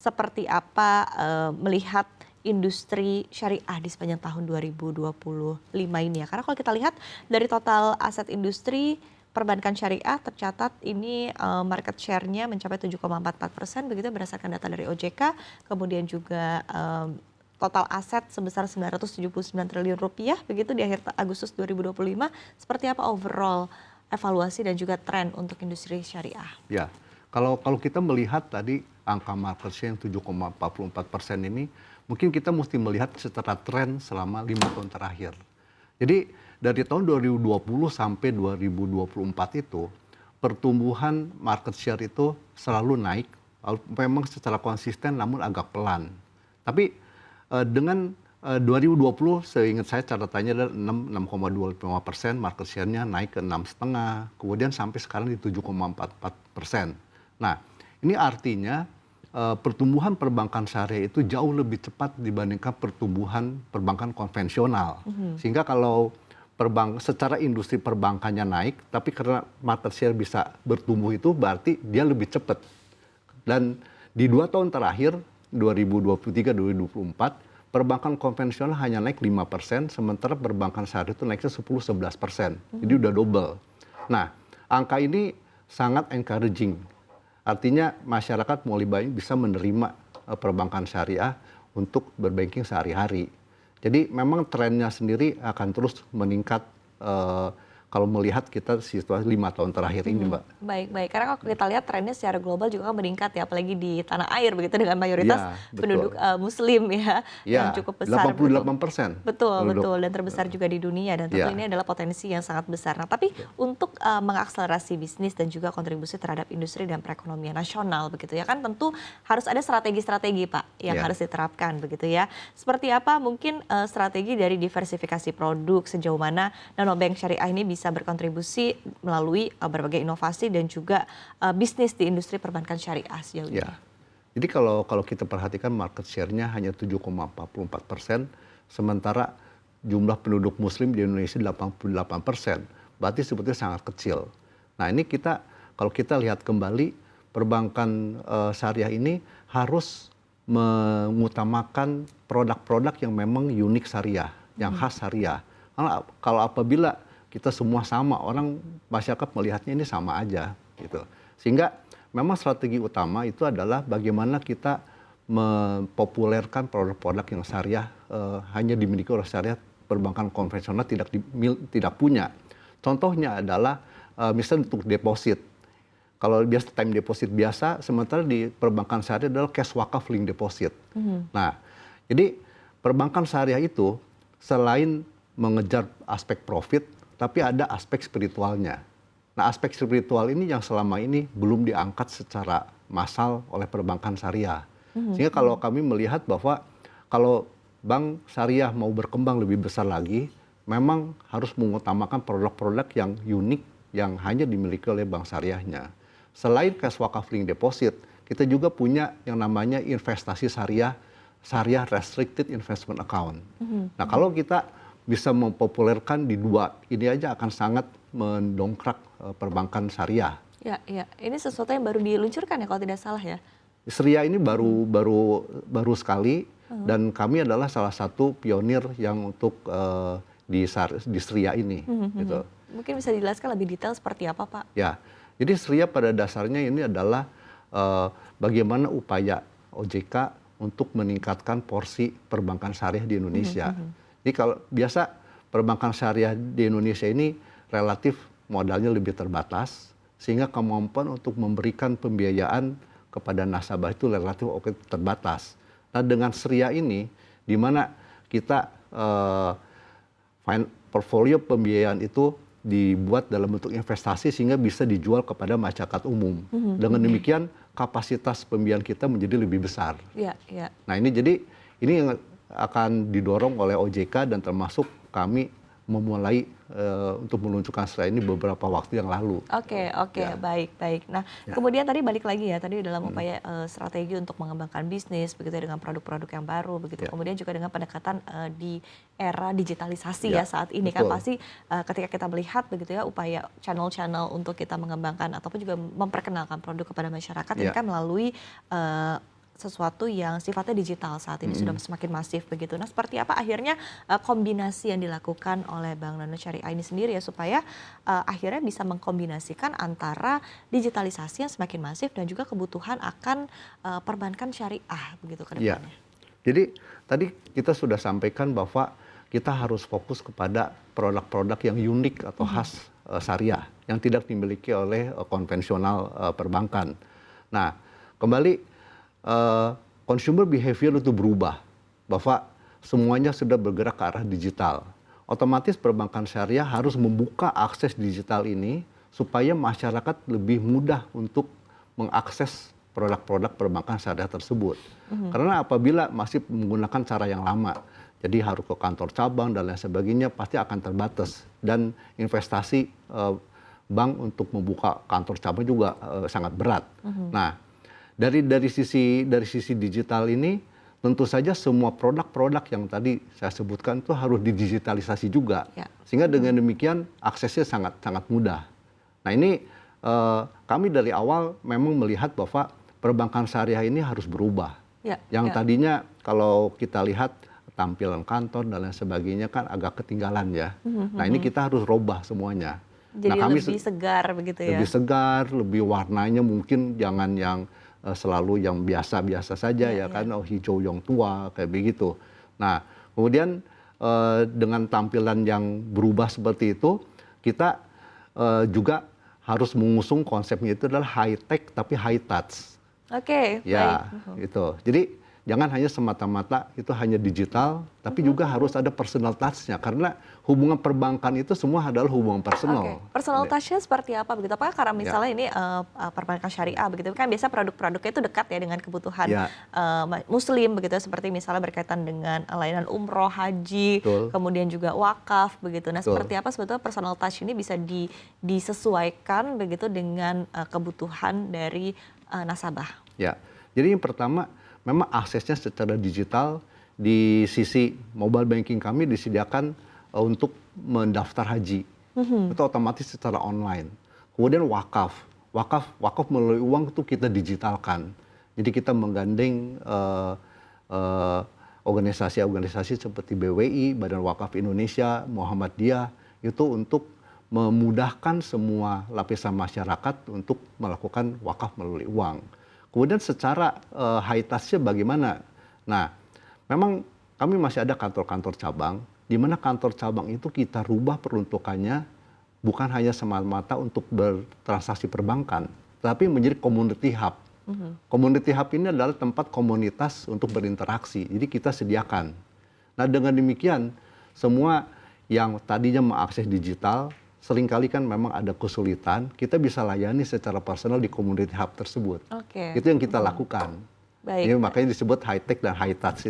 seperti apa melihat industri syariah di sepanjang tahun 2025 ini ya? Karena kalau kita lihat dari total aset industri perbankan syariah tercatat ini market share-nya mencapai 7,44% begitu berdasarkan data dari OJK, kemudian juga total aset sebesar 979 triliun rupiah begitu di akhir Agustus 2025. Seperti apa overall evaluasi dan juga tren untuk industri syariah? Ya, kalau kita melihat tadi angka market share yang 7,44% ini, mungkin kita mesti melihat secara tren selama 5 tahun terakhir. Jadi dari tahun 2020 sampai 2024 itu, pertumbuhan market share itu selalu naik, memang secara konsisten namun agak pelan. Tapi dengan 2020 seingat saya catatannya adalah 6,25%, market share-nya naik ke 6,5%, kemudian sampai sekarang di 7,44%. Nah, ini artinya pertumbuhan perbankan syariah itu jauh lebih cepat dibandingkan pertumbuhan perbankan konvensional. Sehingga kalau secara industri perbankannya naik, tapi karena market share bisa bertumbuh itu berarti dia lebih cepat. Dan di 2 tahun terakhir, 2023-2024, perbankan konvensional hanya naik 5%, sementara perbankan syariah itu naiknya 10-11%. Jadi udah double. Nah, angka ini sangat encouraging. Artinya masyarakat mulai banyak bisa menerima perbankan syariah untuk berbanking sehari-hari. Jadi memang trennya sendiri akan terus meningkat kalau melihat kita situasi 5 tahun terakhir ini, Mbak. Baik. Karena kalau kita lihat trennya secara global juga kan meningkat ya, apalagi di tanah air begitu dengan mayoritas Ya, penduduk betul. Muslim ya, yang Ya, cukup besar. 88% penduduk. Betul, dan terbesar juga di dunia dan tentu Ya, ini adalah potensi yang sangat besar. Nah, tapi betul. untuk mengakselerasi bisnis dan juga kontribusi terhadap industri dan perekonomian nasional begitu ya kan tentu harus ada strategi-strategi Pak yang Ya. harus diterapkan begitu ya. Seperti apa mungkin strategi dari diversifikasi produk sejauh mana Nanobank Syariah ini bisa berkontribusi melalui berbagai inovasi dan juga bisnis di industri perbankan syariah sejauh ini. Ya. Jadi kalau kita perhatikan market share-nya hanya 7,44%, sementara jumlah penduduk muslim di Indonesia 88%, berarti sebetulnya sangat kecil. Nah ini kalau kita lihat kembali, perbankan syariah ini harus mengutamakan produk-produk yang memang unik syariah, yang khas syariah. Karena kalau apabila kita semua sama, masyarakat melihatnya ini sama aja gitu. Sehingga memang strategi utama itu adalah bagaimana kita mempopulerkan produk-produk yang syariah hanya dimiliki oleh syariah, perbankan konvensional tidak punya. Contohnya adalah misalnya untuk deposit. Kalau biasa time deposit biasa, sementara di perbankan syariah adalah cash wakaf link deposit. Nah, jadi perbankan syariah itu selain mengejar aspek profit, tapi ada aspek spiritualnya. Nah, aspek spiritual ini yang selama ini belum diangkat secara massal oleh perbankan syariah. Sehingga kalau kami melihat bahwa kalau bank syariah mau berkembang lebih besar lagi, memang harus mengutamakan produk-produk yang unik yang hanya dimiliki oleh bank syariahnya. Selain cash wakaf link deposit, kita juga punya yang namanya investasi syariah restricted investment account. Nah, kalau kita bisa mempopulerkan di dua, ini aja akan sangat mendongkrak perbankan syariah. Ya. Ini sesuatu yang baru diluncurkan ya kalau tidak salah ya. Syariah ini baru sekali dan kami adalah salah satu pionir yang untuk di Syariah ini. Gitu. Mungkin bisa dijelaskan lebih detail seperti apa Pak? Ya, jadi Syariah pada dasarnya ini adalah bagaimana upaya OJK untuk meningkatkan porsi perbankan syariah di Indonesia. Jadi kalau biasa perbankan syariah di Indonesia ini relatif modalnya lebih terbatas, sehingga kemampuan untuk memberikan pembiayaan kepada nasabah itu relatif terbatas. Nah dengan Syariah ini, di mana kita portfolio pembiayaan itu dibuat dalam bentuk investasi sehingga bisa dijual kepada masyarakat umum. Dengan demikian kapasitas pembiayaan kita menjadi lebih besar. Ya. Nah ini yang akan didorong oleh OJK dan termasuk kami memulai untuk meluncurkan Syariah ini beberapa waktu yang lalu. Oke, Ya. baik. Nah, kemudian tadi balik lagi ya, tadi dalam upaya strategi untuk mengembangkan bisnis, begitu ya, dengan produk-produk yang baru, begitu. Kemudian juga dengan pendekatan di era digitalisasi ya saat ini kan betul. pasti ketika kita melihat begitu ya upaya channel-channel untuk kita mengembangkan ataupun juga memperkenalkan produk kepada masyarakat ini kan melalui sesuatu yang sifatnya digital saat ini sudah semakin masif begitu. Nah, seperti apa akhirnya kombinasi yang dilakukan oleh Bank Danamon Syariah ini sendiri ya supaya akhirnya bisa mengkombinasikan antara digitalisasi yang semakin masif dan juga kebutuhan akan perbankan syariah begitu ke Ya, depannya. jadi tadi kita sudah sampaikan bahwa kita harus fokus kepada produk-produk yang unik atau khas syariah yang tidak dimiliki oleh konvensional perbankan. Nah, kembali consumer behavior itu berubah, bahwa semuanya sudah bergerak ke arah digital. Otomatis perbankan syariah harus membuka akses digital ini supaya masyarakat lebih mudah untuk mengakses produk-produk perbankan syariah tersebut. Karena apabila masih menggunakan cara yang lama, jadi harus ke kantor cabang dan lain sebagainya, pasti akan terbatas. Dan investasi bank untuk membuka kantor cabang juga sangat berat. Nah, dari sisi digital ini, tentu saja semua produk-produk yang tadi saya sebutkan itu harus didigitalisasi juga. Ya. Sehingga dengan demikian aksesnya sangat mudah. Nah, ini kami dari awal memang melihat bahwa perbankan syariah ini harus berubah. Ya, Yang ya. tadinya kalau kita lihat tampilan kantor dan lain sebagainya kan agak ketinggalan ya. Nah, ini kita harus robah semuanya. Jadi Nah, kami lebih segar begitu ya. lebih segar, lebih warnanya mungkin jangan yang selalu yang biasa-biasa saja Iya, ya iya. kan, hijau yang tua kayak begitu. Nah, kemudian dengan tampilan yang berubah seperti itu, kita juga harus mengusung konsepnya itu adalah high tech tapi high touch. Oke, Ya, baik. itu. Jadi jangan hanya semata-mata itu hanya digital, tapi juga harus ada personal touch-nya. Karena hubungan perbankan itu semua adalah hubungan Oke, personal. personal touch-nya seperti apa begitu? Apakah karena Ya. misalnya ini perbankan syariah begitu kan biasa produk-produknya itu dekat ya dengan kebutuhan Ya. muslim begitu seperti misalnya berkaitan dengan layanan umroh, haji, Betul. kemudian juga wakaf begitu. Nah, Betul. seperti apa sebetulnya personal touch ini bisa disesuaikan begitu dengan kebutuhan dari nasabah? Ya, jadi yang pertama memang aksesnya secara digital di sisi mobile banking kami disediakan untuk mendaftar haji. Itu otomatis secara online. Kemudian wakaf melalui uang itu kita digitalkan. Jadi kita menggandeng organisasi-organisasi seperti BWI, Badan Wakaf Indonesia, Muhammadiyah itu untuk memudahkan semua lapisan masyarakat untuk melakukan wakaf melalui uang. Kemudian secara high touch-nya bagaimana? Nah, memang kami masih ada kantor-kantor cabang, di mana kantor cabang itu kita rubah peruntukannya bukan hanya semata-mata untuk bertransaksi perbankan, tapi menjadi community hub. Community hub ini adalah tempat komunitas untuk berinteraksi, jadi kita sediakan. Nah, dengan demikian, semua yang tadinya mengakses digital, seringkali kan memang ada kesulitan, kita bisa layani secara personal di community hub tersebut. Oke. Itu yang kita lakukan. Baik. Ini makanya disebut high tech dan high touch.